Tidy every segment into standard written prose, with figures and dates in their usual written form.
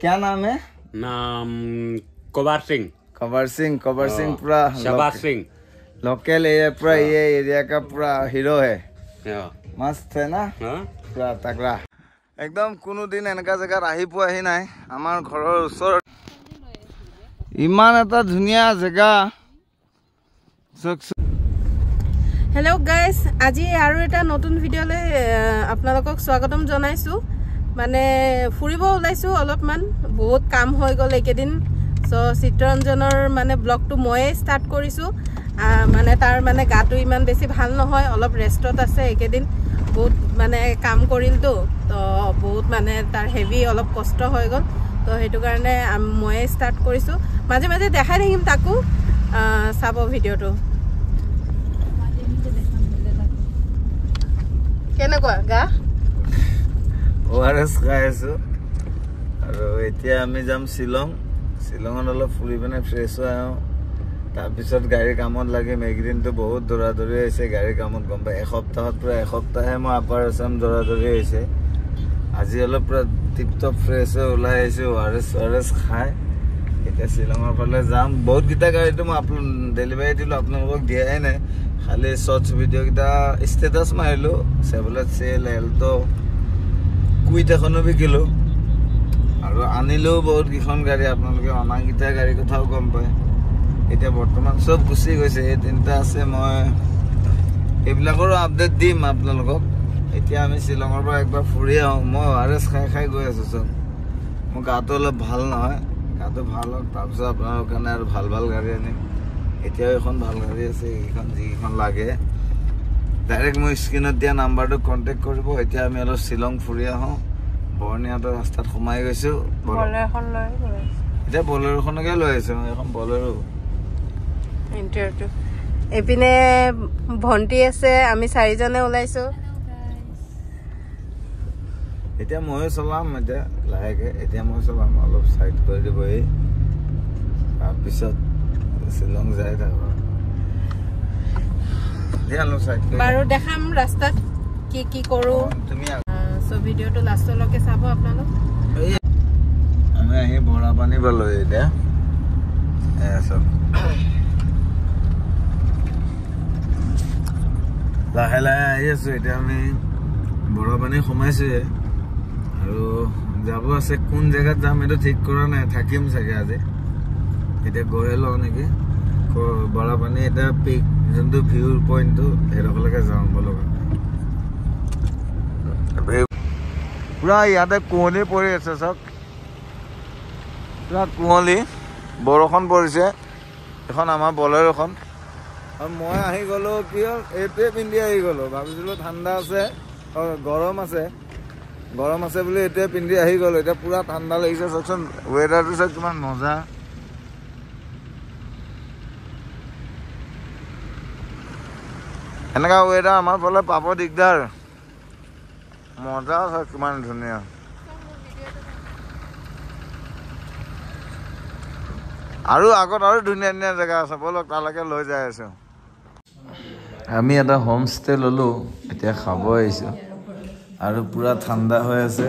क्या नाम है? नाम कबर सिंह पूरा शहबाज सिंह लोकल एरिया पूरा ये एरिया का पूरा हीरो है मस्त है ना पूरा तगड़ा एकदम कोनो दिन এনেকা জায়গা আহি পোৱাহি নাই আমাৰ ঘৰৰ ওচৰত ইমান এটা ধুনীয়া জায়গা हेलो गाइस আজি আৰু এটা নতুন ভিডিওলে আপোনালোকক স্বাগতম জনাইছো মানে ফুৰিব ওলাইছো অলপমান বহুত কাম হৈ গল একেদিন সো চিত্ৰঞ্জনৰ মানে ব্লগটো মই স্টাৰ্ট কৰিছো মানে তাৰ মানে গাটো ইমান বেছি ভাল নহয় অলপ ৰেষ্টত আছে একেদিন বহুত মানে কাম কৰিল তো বহুত মানে তাৰ হেভি অলপ কষ্ট হৈ গল তো হেতু কাৰণে মই স্টাৰ্ট কৰিছো মাজে মাজে দেখাই থাকিম তাকো চাব ভিডিওটো কেনেকুৱা গা ওআৰএস খাইছো আৰু এতিয়া আমি যাম শিলঙত অলপ ফুৰি পিনে ফ্ৰেছ হৈ আহোঁ তাৰপিছত গাড়ীৰ কামত লাগি মেগদিনটো বহুত দৌৰা-দৌৰি হৈছে গাড়ীৰ কামত গম পাই এসপ্তাহত পুৰা এসপ্তাহে মই আপাৰ আছাম দৌৰা-দৌৰি হৈছে আজি অলপ পুৰা টিপটপ ফ্ৰেছ হৈ ওলাই আহিছোঁ ওআৰএস খাই এতিয়া শিলঙৰ ফালে যাম বহুত কিটা গাড়ীটো মই ডেলিভাৰী দিলোঁ আপোনালোকক দিয়াই নাই খালি শৰ্টছ ভিডিঅ' কিটা ষ্টেটাছ মাৰিলোঁ চেভলেট চেল এল্টো কুইট এখনো বিকিলোঁ আৰু আনিলেও বহুত কেইখন গাড়ী আপোনালোকে অনাকেইটা গাড়ীৰ কথাও গম পায় এতিয়া বৰ্তমান চব গুচি গৈছে এই তিনিটা আছে মই এইবিলাকৰো আপডেট দিম আপোনালোকক এতিয়া আমি শিলঙৰ পৰা একবাৰ ফুৰি আহোঁ মই ওআৰএছ খাই গৈ আছোঁ চব মোৰ গাটো অলপ ভাল নহয় গাটো ভাল হওক তাৰপিছত আপোনালোকৰ কাৰণে আৰু ভাল গাড়ী আনিম এতিয়াও এখন ভাল গাড়ী আছে এইখন যিকেইখন লাগে ডাইৰেক্ট মই স্ক্ৰীণত দিয়া নাম্বাৰটো কণ্টেক্ট কৰিব এতিয়া আমি অলপ শিলং ফুৰি আহোঁ বৰ্ণিহাটৰ ৰাস্তাত সোমাই গৈছোঁ এতিয়া বলেৰোখনকে লৈ আহিছোঁ এখন বলেৰো ইণ্টাৰভিউ এপিনে ভণ্টি আছে আমি চাৰিজনে ওলাইছো এতিয়া ময়ো চলাম এতিয়া লাহেকে এতিয়া মই চলাম অলপ চাইড কৰি দিব এই তাৰপিছত শিলং যাই থাকো বাৰু দেখাম ৰাস্তাত কি কৰো তুমি সো ভিডিওটো লাষ্টলৈকে চাব আপোনালোক আমি আহি বৰা পানী পালো এতিয়া চব লাহে লাহে আহি আছো এতিয়া আমি বৰা পানী সোমাইছো আৰু যাব আছে কোন জেগাত যাম এইটো ঠিক কৰা নাই থাকিম চাগে আজি এতিয়া গৈ লওঁ নেকি বৰা পানী এটা পিক যোনটো ভিউৰ পইণ্টটো সেইডোখৰলৈকে যাওঁ বলক পুৰা ইয়াতে কুঁৱলী পৰি আছে চাওক পুৰা কুঁৱলী বৰষুণ পৰিছে এখন আমাৰ বলেৰোখন আৰু মই আহি গ'লো কি হ'ল এইটোৱে পিন্ধি আহি গ'লো ভাবিছিলোঁ ঠাণ্ডা আছে গৰম আছে বুলি এইটোৱে পিন্ধি আহি গ'লো এতিয়া পুৰা ঠাণ্ডা লাগিছে চাওকচোন ৱেডাৰটো চাওক কিমান মজা এনেকা ৱেডাৰ আমাৰ ফালে পাব দিগদাৰ মজা আছে কিমান ধুনীয়া আৰু আগত আৰু ধুনীয়া ধুনীয়া জেগা আছে বলক তালৈকে লৈ যাই আছো আমি এটা হোম ষ্টে ললোঁ এতিয়া খাব আহিছোঁ আৰু পুৰা ঠাণ্ডা হৈ আছে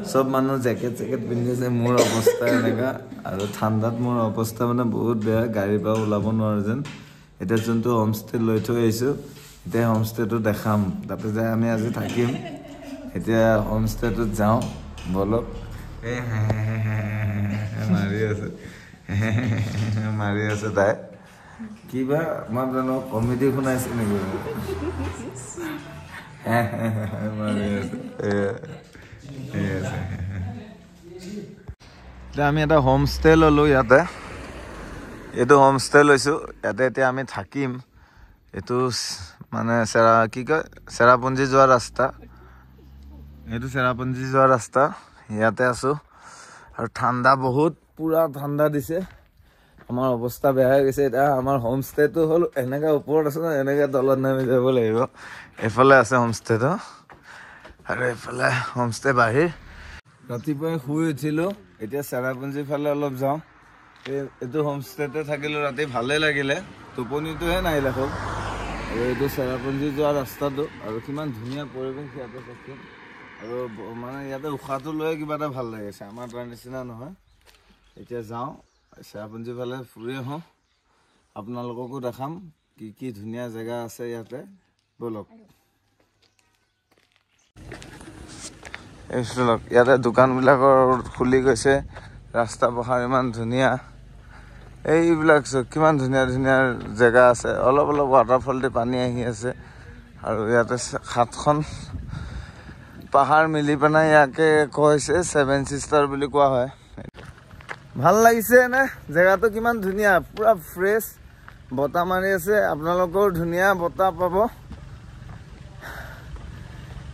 চব মানুহ জেকেট পিন্ধিছে মোৰ অৱস্থা এনেকা আৰু ঠাণ্ডাত মোৰ অৱস্থা মানে বহুত বেয়া গাড়ীৰ পৰা ওলাব নোৱাৰো যেন এতিয়া যোনটো হোম ষ্টে লৈ থৈ আহিছোঁ এতিয়া হোম ষ্টেটো দেখাম তাতে যাই আমি আজি থাকিম এতিয়া হোম ষ্টেটোত যাওঁ বলক মাৰি আছে তাই কিবা মই জানো কমেডি শুনাইছে নেকি মাৰি আছে এতিয়া আমি এটা হোম ষ্টে ল'লোঁ ইয়াতে এইটো হোম ষ্টে লৈছোঁ ইয়াতে এতিয়া আমি থাকিম এইটো মানে কি কয় চেৰাপুঞ্জী যোৱা ৰাস্তা এইটো চেৰাপুঞ্জী যোৱা ৰাস্তা ইয়াতে আছোঁ আৰু ঠাণ্ডা বহুত পুৰা ঠাণ্ডা দিছে আমাৰ অৱস্থা বেয়া হৈ গৈছে এতিয়া আমাৰ হোম ষ্টেটো হ'ল এনেকৈ ওপৰত আছে ন এনেকৈ তলত নামি যাব লাগিব এইফালে আছে হোম ষ্টেটো আৰু এইফালে হোম ষ্টে বাহিৰ ৰাতিপুৱাই শুই উঠিলোঁ এতিয়া চেৰাপুঞ্জীৰ ফালে অলপ যাওঁ এইটো হোম ষ্টেতে থাকিলোঁ ৰাতি ভালেই লাগিলে টোপনিটোহে নাহিলে খুব আৰু এইটো চেৰাপুঞ্জী যোৱা ৰাস্তাটো আৰু কিমান ধুনীয়া পৰিৱেশ ইয়াতে থাকে আৰু মানে ইয়াতে উশাহটো লৈ কিবা এটা ভাল লাগিছে আমাৰ তাৰ নিচিনা নহয় এতিয়া যাওঁ চেৰাপুঞ্জী ফালে ফুৰি আহোঁ আপোনালোককো দেখাম কি কি ধুনীয়া জেগা আছে ইয়াতে বলক ইয়াতে দোকানবিলাকৰ খুলি গৈছে ৰাস্তা পহাৰ ইমান ধুনীয়া এইবিলাক কিমান ধুনীয়া ধুনীয়া জেগা আছে অলপ অলপ ৱাটাৰফল দি পানী আহি আছে আৰু ইয়াতে 7খন পাহাৰ মিলি পেলাই ইয়াকে কৈছে 7 সিষ্টাৰ বুলি কোৱা হয় ভাল লাগিছে নে জেগাটো কিমান ধুনীয়া পুৰা ফ্ৰেছ বতাহ মাৰি আছে আপোনালোকৰ ধুনীয়া বতাহ পাব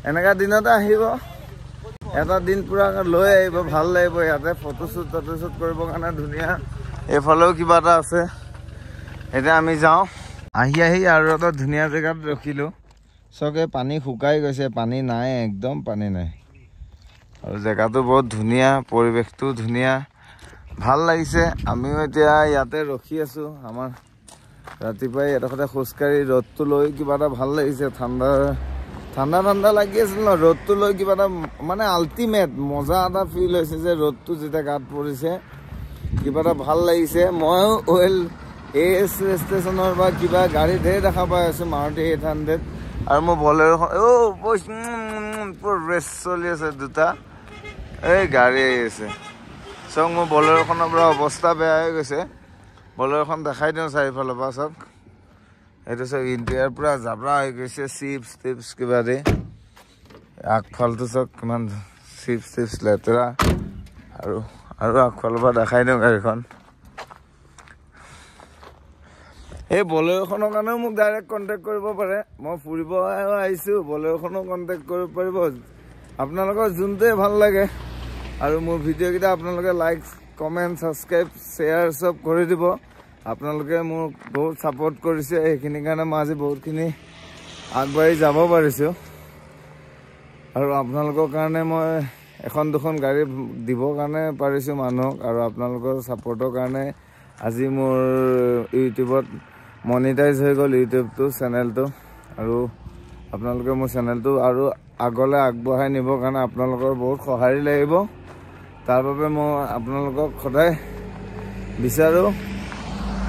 এনেকা দিনতে আহিব এটা দিন পুৰা লৈ আহিব ভাল লাগিব ইয়াতে ফটোশ্বুট কৰিবৰ কাৰণে ধুনীয়া এইফালেও কিবা এটা আছে এতিয়া আমি যাওঁ আহি আৰু এটা ধুনীয়া জেগাত ৰখিলোঁ চকে পানী শুকাই গৈছে পানী নাই একদম পানী নাই আৰু জেগাটো বহুত ধুনীয়া পৰিৱেশটো ধুনীয়া ভাল লাগিছে আমিও এতিয়া ইয়াতে ৰখি আছোঁ আমাৰ ৰাতিপুৱাই এডোখৰতে খোজকাঢ়ি ৰ'দটো লৈ কিবা এটা ভাল লাগিছে ঠাণ্ডা লাগি আছিল ন ৰ'দটো লৈ কিবা এটা মানে আল্টিমেট মজা এটা ফিল হৈছে যে ৰ'দটো যেতিয়া গাত পৰিছে কিবা এটা ভাল লাগিছে ময়ো এছ ষ্টেচনৰ বা কিবা গাড়ী ধেৰ দেখা পাই আছোঁ মাৰুতি 800 আৰু মোৰ বলেৰোখন পুৰা ৰেচ চলি আছে দুটা এই গাড়ী আহি আছে চাওক মোৰ বলেৰোখনৰ পৰা অৱস্থা বেয়া হৈ গৈছে বলেৰোখন দেখাই দিওঁ চাৰিফালৰ পৰা চাওক এইটো চাওক ইণ্টেৰিয়াৰ পুৰা জাবৰা হৈ গৈছে চিপছ কিবা দি আগফালটো চাওক কিমান চিপছ লেতেৰা আৰু আগফালৰ পৰা দেখাই দিওঁ গাড়ীখন এই বলেৰোখনৰ কাৰণেও মোক ডাইৰেক্ট কণ্টেক্ট কৰিব পাৰে মই ফুৰিব আহিছোঁ বলেৰোখনো কণ্টেক্ট কৰিব পাৰিব আপোনালোকৰ যোনটোৱে ভাল লাগে আৰু মোৰ ভিডিঅ'কেইটা আপোনালোকে লাইক কমেণ্ট ছাবস্ক্ৰাইব শ্বেয়াৰ চব কৰি দিব আপোনালোকে মোক বহুত ছাপোৰ্ট কৰিছে সেইখিনিৰ কাৰণে মই আজি বহুতখিনি আগবাঢ়ি যাব পাৰিছোঁ আৰু আপোনালোকৰ কাৰণে মই এখন দুখন গাড়ী দিবৰ কাৰণে পাৰিছোঁ মানুহক আৰু আপোনালোকৰ ছাপোৰ্টৰ কাৰণে আজি মোৰ ইউটিউবত মনিটাইজ হৈ গ'ল ইউটিউবটো চেনেলটো আৰু আপোনালোকে মোৰ চেনেলটো আৰু আগলৈ আগবঢ়াই নিবৰ কাৰণে আপোনালোকৰ বহুত সঁহাৰি লাগিব তাৰ বাবে মই আপোনালোকক সদায় বিচাৰোঁ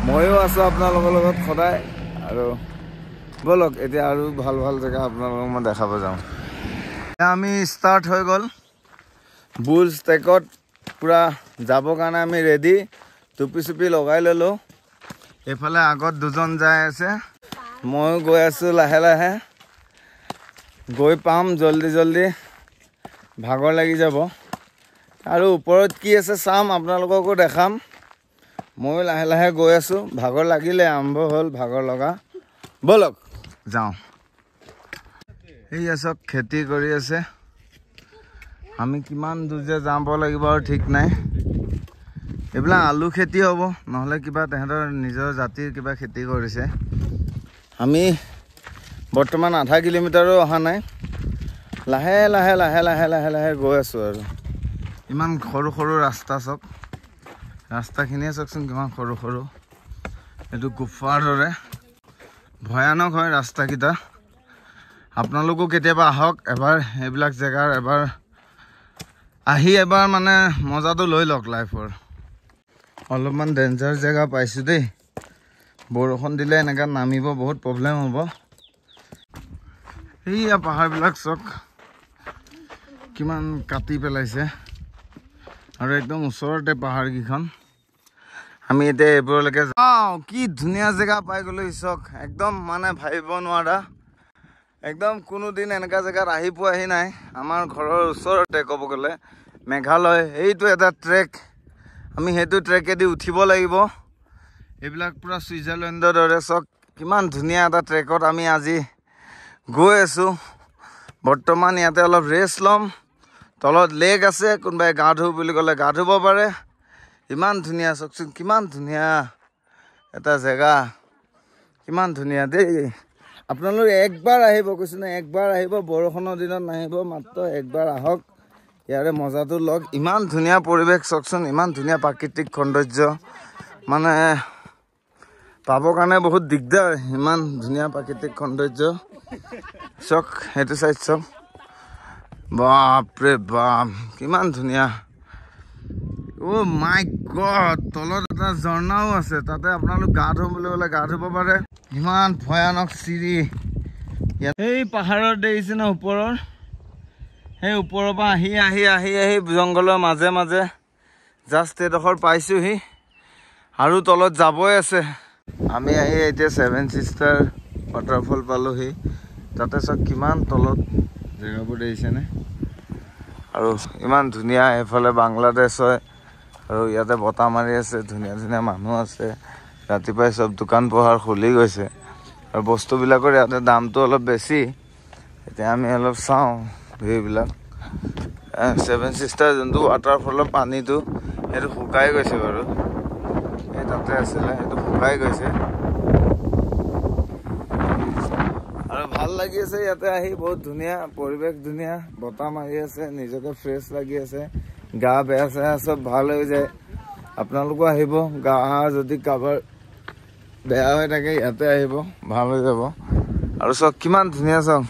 ময়ো আছোঁ আপোনালোকৰ লগত সদায় আৰু বলক এতিয়া আৰু ভাল জেগা আপোনালোকক মই দেখাব যাওঁ আমি ষ্টাৰ্ট হৈ গ'ল বুল ষ্টেকত পুৰা যাবৰ কাৰণে আমি ৰেডি টুপি লগাই ল'লোঁ এইফালে আগত দুজন যাই আছে ময়ো গৈ আছোঁ লাহে গৈ পাম জল্দি ভাগৰ লাগি যাব আৰু ওপৰত কি আছে চাম আপোনালোককো দেখাম ময়ো লাহে গৈ আছোঁ ভাগৰ লাগিলে আৰম্ভ হ'ল ভাগৰ লগা বলক যাওঁ এইয়া চব খেতি কৰি আছে আমি কিমান দূৰ যে যাব লাগিব আৰু ঠিক নাই এইবিলাক আলু খেতি হ'ব নহ'লে কিবা তেহেঁতৰ নিজৰ জাতিৰ কিবা খেতি কৰিছে আমি বৰ্তমান আধা কিলোমিটাৰো অহা নাই লাহে গৈ আছোঁ আৰু ইমান সৰু ৰাস্তা চব ৰাস্তাখিনিয়ে চাওকচোন কিমান সৰু এইটো গুফাৰ দৰে ভয়ানক হয় ৰাস্তাকেইটা আপোনালোকো কেতিয়াবা আহক এবাৰ এইবিলাক জেগাৰ এবাৰ মানে মজাটো লৈ লওক লাইফৰ অলপমান ডেঞ্জাৰ জেগা পাইছোঁ দেই বৰষুণ দিলে এনেকৈ নামিব বহুত প্ৰব্লেম হ'ব এইয়া পাহাৰবিলাক চাওক কিমান কাটি পেলাইছে আৰু একদম ওচৰতে পাহাৰকেইখন আমি এতিয়া এইবোৰলৈকে যাওঁ কি ধুনীয়া জেগা পাই গ'লো চাওক একদম মানে ভাবিব নোৱাৰা একদম কোনোদিন এনেকুৱা জেগাত আহি পোৱাহি নাই আমাৰ ঘৰৰ ওচৰতে ক'ব গ'লে মেঘালয় এইটো এটা ট্ৰেক আমি সেইটো ট্ৰেকেদি উঠিব লাগিব এইবিলাক পুৰা ছুইজাৰলেণ্ডৰ দৰে চাওক কিমান ধুনীয়া এটা ট্ৰেকত আমি আজি গৈ আছোঁ বৰ্তমান ইয়াতে অলপ ৰেষ্ট ল'ম তলত লেক আছে কোনোবাই গা ধুওঁ বুলি ক'লে গা ধুব পাৰে ইমান ধুনীয়া চাওকচোন কিমান ধুনীয়া এটা জেগা কিমান ধুনীয়া দেই আপোনালোক একবাৰ আহিব কৈছোঁ নে একবাৰ আহিব বৰষুণৰ দিনত নাহিব মাত্ৰ একবাৰ আহক ইয়াৰে মজাটো লওক ইমান ধুনীয়া পৰিৱেশ চাওকচোন ইমান ধুনীয়া প্ৰাকৃতিক সৌন্দৰ্য মানে পাবৰ কাৰণে বহুত দিগদাৰ ইমান ধুনীয়া প্ৰাকৃতিক সৌন্দৰ্য চাওক সেইটো চাইড চাওক বাপৰে বাপ কিমান ধুনীয়া অ' মাই গড তলত এটা ঝৰ্ণাও আছে তাতে আপোনালোক গা ধুম বুলি ক'লে গা ধুব পাৰে ইমান ভয়ানক চিৰি এই পাহাৰত দেখিছে না ওপৰৰ সেই ওপৰৰ পৰা আহি আহি আহি আহি জংঘলৰ মাজে মাজে জাষ্ট এডোখৰ পাইছোহি আৰু তলত যাবই আছে আমি আহি এতিয়া 7 চিষ্টাৰ ৱাটাৰফল পালোহি তাতে চব কিমান তলত জেগাবোৰ দেখিছেনে আৰু ইমান ধুনীয়া এফালে বাংলাদেশ হয় আৰু ইয়াতে বতাহ মাৰি আছে ধুনীয়া ধুনীয়া মানুহ আছে ৰাতিপুৱাই চব দোকান পোহাৰ খুলি গৈছে আৰু বস্তুবিলাকৰ ইয়াতে দামটো অলপ বেছি এতিয়া আমি অলপ চাওঁ ভিউবিলাক 7 চিষ্টাৰ যোনটো ৱাটাৰফলৰ পানীটো সেইটো শুকাই গৈছে বাৰু এই তাতে আছিলে সেইটো শুকাই গৈছে আৰু ভাল লাগি আছে ইয়াতে আহি বহুত ধুনীয়া পৰিৱেশ ধুনীয়া বতাহ মাৰি আছে নিজকে ফ্ৰেছ লাগি আছে গা বেয়া চেয়া চব ভাল হৈ যায় আপোনালোকো আহিব গা যদি কাৰোবাৰ বেয়া হৈ থাকে ইয়াতে আহিব ভাল হৈ যাব আৰু চব কিমান ধুনীয়া চাওক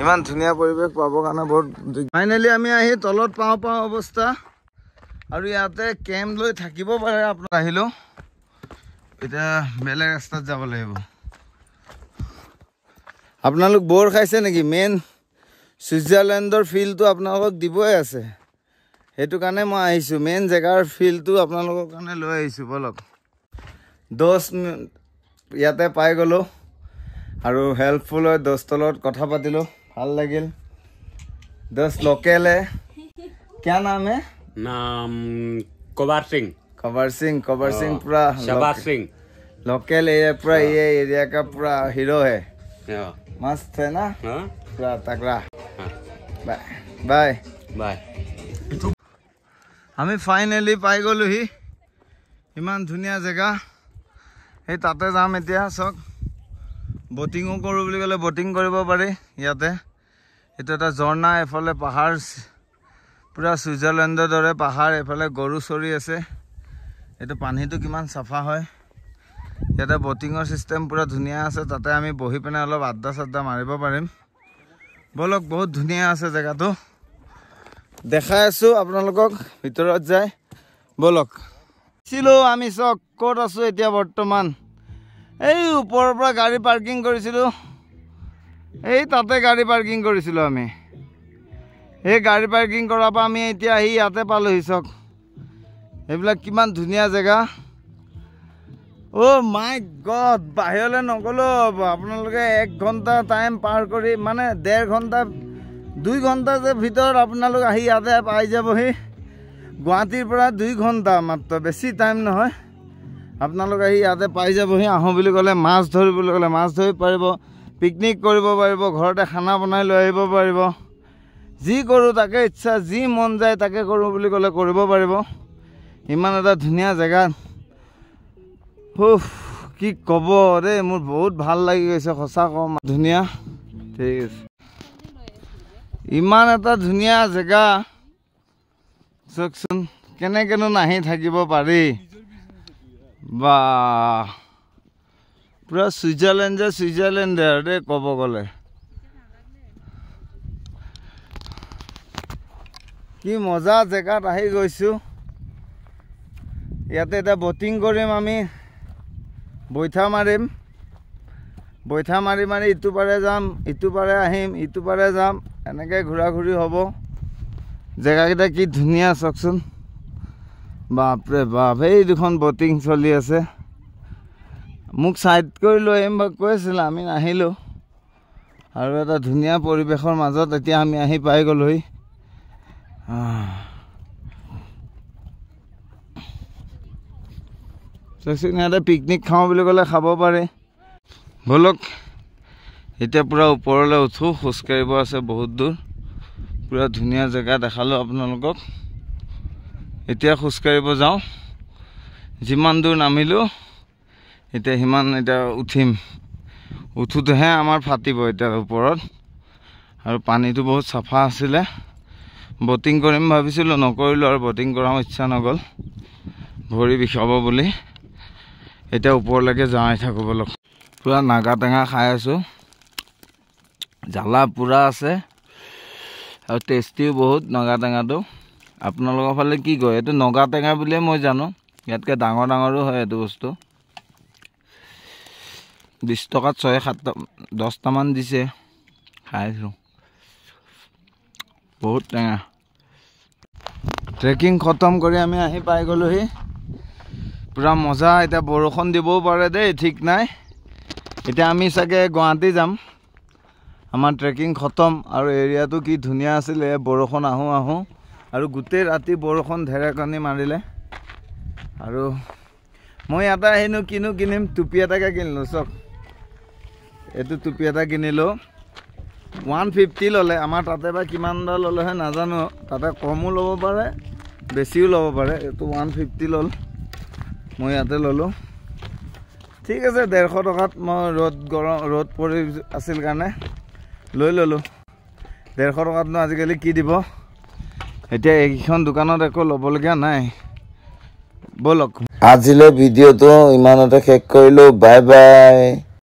ইমান ধুনীয়া পৰিৱেশ পাবৰ কাৰণে বহুত ফাইনেলি আমি আহি তলত পাওঁ অৱস্থা আৰু ইয়াতে কেম্প লৈ থাকিব পাৰে আপোনাৰ আহিলেও এতিয়া বেলেগ ৰাস্তাত যাব লাগিব আপোনালোক বৰ খাইছে নেকি মেইন ছুইজাৰলেণ্ডৰ ফিলটো আপোনালোকক দিবই আছে সেইটো কাৰণে মই আহিছোঁ মেইন জেগাৰ ফিলটো আপোনালোকৰ কাৰণে লৈ আহিছোঁ বলক 10 মিনিট ইয়াতে পাই গ'লোঁ আৰু হেল্পফুল হয় 10 তলত কথা পাতিলোঁ ভাল লাগিল 10 लोकल है क्या नाम है नाम कबार सिंह पूरा शबाज सिंह लोकल एरिया पूरा ये एरिया का पूरा हीरो है मस्त है ना पूरा तगड़ा बाय बाय बाय আমি ফাইনেলি পাই গ'লোহি ইমান ধুনীয়া জেগা এই তাতে যাম এতিয়া চক বটিঙো কৰোঁ বুলি ক'লে বটিং কৰিব পাৰি ইয়াতে এইটো এটা ঝৰ্ণা এফালে পাহাৰ পুৰা ছুইজাৰলেণ্ডৰ দৰে পাহাৰ এফালে গৰু চৰি আছে এইটো পানীটো কিমান চাফা হয় ইয়াতে বটিঙৰ চিষ্টেম পুৰা ধুনীয়া আছে তাতে আমি বহি পিনে অলপ আড্ডা চাড্ডা মাৰিব পাৰিম বলক বহুত ধুনীয়া আছে জেগাটো দেখাই আছোঁ আপোনালোকক ভিতৰত যায় বলক ছিলো আমি চক ক'ত আছোঁ এতিয়া বৰ্তমান এই ওপৰৰ পৰা গাড়ী পাৰ্কিং কৰিছিলোঁ এই তাতে গাড়ী পাৰ্কিং কৰিছিলোঁ আমি এই গাড়ী পাৰ্কিং কৰাৰ পৰা আমি এতিয়া আহি ইয়াতে পালোহি চক এইবিলাক কিমান ধুনীয়া জেগা অ' মাই গড বাহিৰলৈ নগ'লেও আপোনালোকে 1 ঘণ্টা টাইম পাৰ কৰি মানে 1.5 ঘণ্টা 2 ঘণ্টা যে ভিতৰত আপোনালোক আহি ইয়াতে পাই যাবহি গুৱাহাটীৰ পৰা 2 ঘণ্টা মাত্ৰ বেছি টাইম নহয় আপোনালোক আহি ইয়াতে পাই যাবহি আহোঁ বুলি ক'লে মাছ ধৰিবলৈ ক'লে মাছ ধৰিব পাৰিব পিকনিক কৰিব পাৰিব ঘৰতে খানা বনাই লৈ আহিব পাৰিব যি কৰোঁ তাকে ইচ্ছা যি মন যায় তাকে কৰোঁ বুলি ক'লে কৰিব পাৰিব ইমান এটা ধুনীয়া জেগা কি ক'ব দেই মোৰ বহুত ভাল লাগি গৈছে সঁচা কম ধুনীয়া ঠিক আছে ইমান এটা ধুনীয়া জেগা চাওকচোন কেনেকেনো নাহি থাকিব পাৰি বা পুৰা ছুইজাৰলেণ্ডে আৰু দেই ক'ব গ'লে কি মজা জেগাত আহি গৈছোঁ ইয়াতে এটা বটিং কৰিম আমি বৈঠা মাৰিম বৈঠা মাৰি মাৰি ইটো পাৰে যাম ইটো পাৰে আহিম ইটো পাৰে যাম এনেকৈ ঘূৰা ঘূৰি হ'ব জেগাকেইটা কি ধুনীয়া চাওকচোন বাপৰে বাপ এই দুখন বটিং চলি আছে মোক ছাইড কৰি লৈ আহিম কৈছিলে আমি নাহিলোঁ আৰু এটা ধুনীয়া পৰিৱেশৰ মাজত এতিয়া আমি আহি পাই গ'লোহি চাওকচোন ইয়াতে পিকনিক খাওঁ বুলি ক'লে খাব পাৰে বলক এতিয়া পূৰা ওপৰলৈ উঠোঁ খোজকাঢ়িব আছে বহুত দূৰ পূৰা ধুনীয়া জেগা দেখালোঁ আপোনালোকক এতিয়া খোজকাঢ়িব যাওঁ যিমান দূৰ নামিলোঁ এতিয়া সিমান এতিয়া উঠিম উঠোঁতেহে আমাৰ ফাটিব এতিয়া ওপৰত আৰু পানীটো বহুত চাফা আছিলে বটিং কৰিম ভাবিছিলোঁ নকৰিলোঁ আৰু বটিং কৰাৰ ইচ্ছা নগ'ল ভৰি বিষাব বুলি এতিয়া ওপৰলৈকে যাই থাকোঁ বলক পূৰা নাগা টেঙা খাই আছোঁ জ্বালা পূৰা আছে আৰু টেষ্টিও বহুত নগা টেঙাটো আপোনালোকৰ ফালে কি কয় এইটো নগা টেঙা বুলিয়ে মই জানো ইয়াতকৈ ডাঙৰ ডাঙৰো হয় এইটো বস্তু 20 টকাত 6-7-10টামান দিছে খাইছোঁ বহুত টেঙা ট্ৰেকিং খতম কৰি আমি আহি পাই গ'লোহি পুৰা মজা এতিয়া বৰষুণ দিবও পাৰে দেই ঠিক নাই এতিয়া আমি চাগে গুৱাহাটী যাম আমাৰ ট্ৰেকিং খতম আৰু এৰিয়াটো কি ধুনীয়া আছিলে বৰষুণ আহোঁ আৰু গোটেই ৰাতি বৰষুণ ঢেৰেকনি মাৰিলে আৰু মই এটা আহিনো কিনিম টুপি এটাকে কিনিলোঁ চক এইটো টুপি এটা কিনিলোঁ 150 ল'লে আমাৰ তাতে বা কিমান দাম ল'লেহে নাজানো তাতে কমো ল'ব পাৰে বেছিও ল'ব পাৰে এইটো 150 ল'ল মই ইয়াতে ল'লোঁ ঠিক আছে 150 টকাত মই ৰ'দ পৰি আছিল কাৰণে লৈ ল'লোঁ 150 টকাতনো আজিকালি কি দিব এতিয়া এইখন দোকানত একো ল'বলগীয়া নাই বলক আজিলৈ ভিডিঅ'টো ইমানতে শেষ কৰিলোঁ বাই বাই